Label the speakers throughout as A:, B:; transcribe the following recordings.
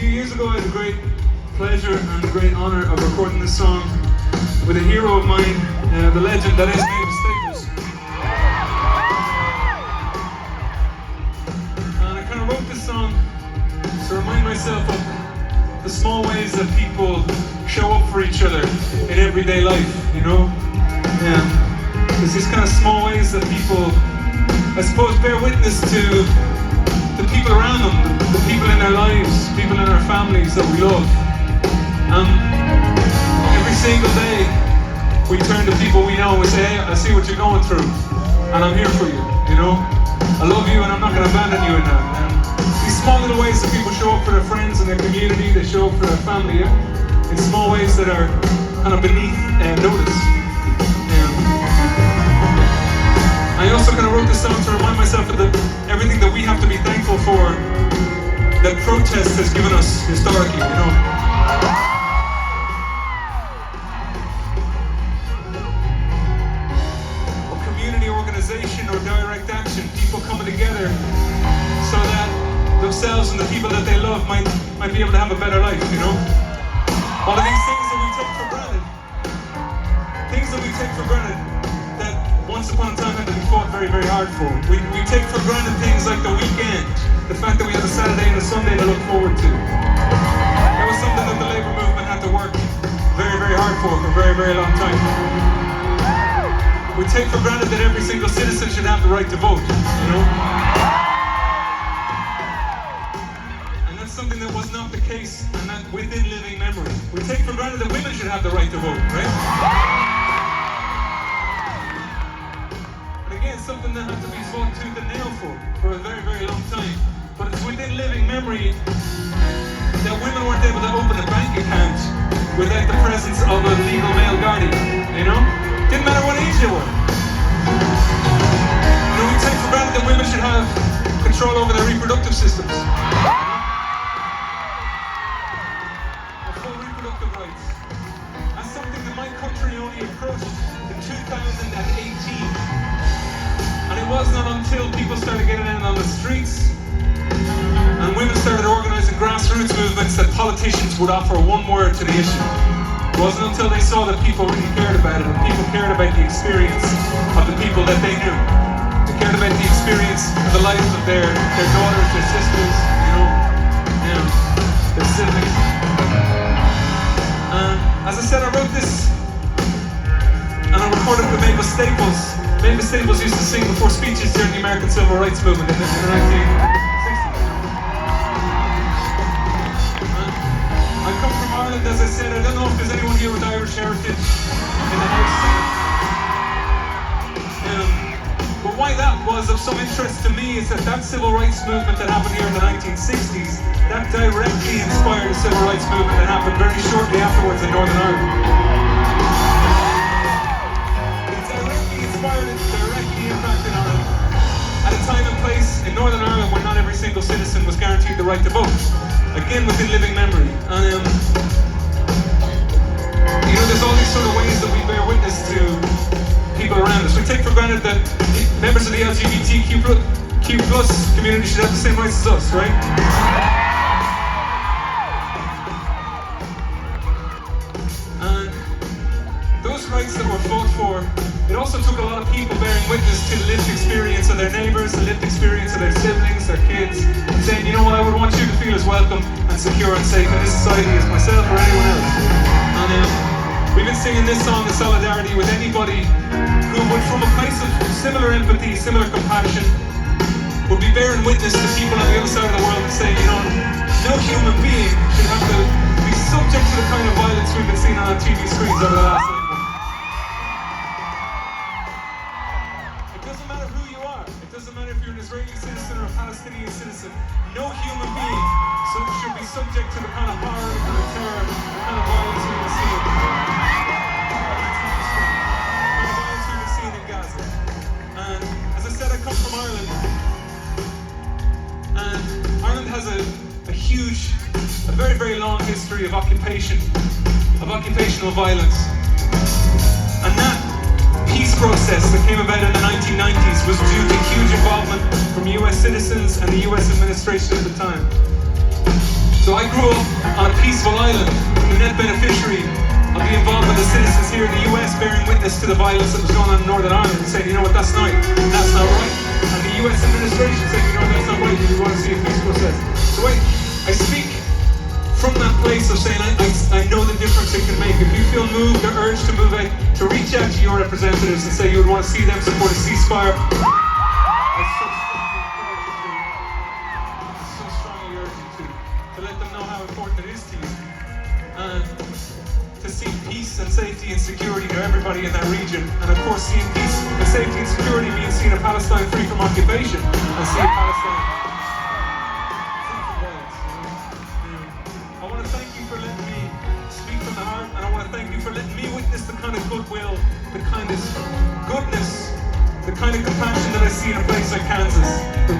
A: few years ago I had a great pleasure and a great honor of recording this song with a hero of mine, the legend that is Mavis Staples. And I kind of wrote this song to remind myself of the small ways that people show up for each other in everyday life, you know? There's these kind of small ways that people, I suppose, bear witness to the people around them, the people in their lives, people in our families that we love. Every single day, we turn to people we know and we say, hey, I see what you're going through, and I'm here for you, you know? I love you and I'm not going to abandon you in that. And these small little ways that people show up for their friends and their community, they show up for their family, in small ways that are kind of beneath notice. I also kind of wrote this song to remind myself of everything that we have to be thankful for that protest has given us historically, you know. Or community organization or direct action, people coming together so that themselves and the people that they love might be able to have a better life, you know. All of these things that we take for granted, that once upon a time had to be fought very, very hard for. We take for granted things like the weekend, the fact that we have a Saturday and a Sunday to look forward to. That was something that the labor movement had to work very, very hard for a very, very long time. We take for granted that every single citizen should have the right to vote, you know? And that's something that was not the case, and that within living memory. We take for granted that women should have the right to vote, right? Something that had to be fought tooth and nail for a very, very long time. But it's within living memory that women weren't able to open a bank account without the presence of a legal male guardian, you know? Didn't matter what age they were. You know, we take for granted that women should have control over their reproductive systems. Or full reproductive rights. That's something that my country only approached in 2018. And it was not until people started getting out on the streets and women started organizing grassroots movements that politicians would offer one word to the issue. It wasn't until they saw that people really cared about it and people cared about the experience of the people that they knew. They cared about the experience of the lives of their daughters, their sisters, you know, their siblings. And as I said, I wrote this and I recorded with Mavis Staples. Mavis Staples used to sing before speeches during the American Civil Rights Movement in the 1960s. I come from Ireland, as I said. I don't know if there's anyone here with Irish heritage in the house. But why that was of some interest to me is that civil rights movement that happened here in the 1960s, that directly inspired a civil rights movement that happened very shortly afterwards in Northern Ireland. Directly impacted on it at a time and place in Northern Ireland where not every single citizen was guaranteed the right to vote. Again, within living memory. And you know, there's all these sort of ways that we bear witness to people around us. We take for granted that members of the LGBTQ+ community should have the same rights as us, right? And those rights that were fought for, it also took a lot of people bearing witness to the lived experience of their neighbours, the lived experience of their siblings, their kids, and saying, you know what, I would want you to feel as welcome and secure and safe in this society as myself or anyone else. And we've been singing this song in solidarity with anybody who would, from a place of similar empathy, similar compassion, would be bearing witness to people on the other side of the world and saying, you know, no human being should have to be subject to the kind of violence we've been seeing on our TV screens over the last 8 months. It doesn't matter if you're an Israeli citizen or a Palestinian citizen. No human being should be subject to the kind of horror, the kind of terror, the kind of violence we've been seeing in Gaza. And as I said, I come from Ireland. And Ireland has a very, very long history of occupational violence. And that peace process that came about in the 1990s was due to huge involvement from US citizens and the US administration at the time. So I I grew up on a peaceful island, the net beneficiary of the involvement of citizens here in the US bearing witness to the violence that was going on in Northern Ireland and saying, you know what, that's not right. And the US administration said, you know, that's not right, we want to see a peace process. So I speak from that place of saying, I know the difference it can make. If you feel moved or urged to move out, to reach out to your representatives and say you would want to see them support a ceasefire, I so strongly urge you to let them know how important it is to you. And to seek peace and safety and security to everybody in that region. And of course, seeing peace and safety and security means seeing a Palestine free from occupation and seeing Palestine free from violence. I want to thank you for letting me speak from the heart, and I want to thank you for letting me witness the kind of goodwill, the kind of goodness, the kind of compassion that I see in a place like Kansas. The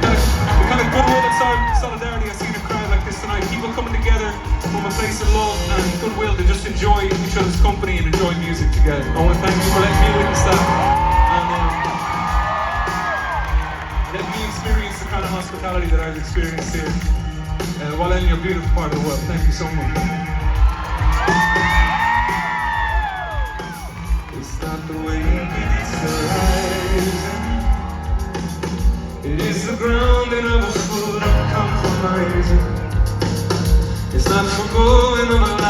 A: kind of goodwill and solidarity I see in a crowd like this tonight. People coming together from a place of love and goodwill to just enjoy each other's company and enjoy music together. I want to thank you for letting me witness that. And let me experience the kind of hospitality that I've experienced here while in your beautiful part of the world. Thank you so much. It's not the way it's rising. It is the grounding of a foot of compromising. It's not for going on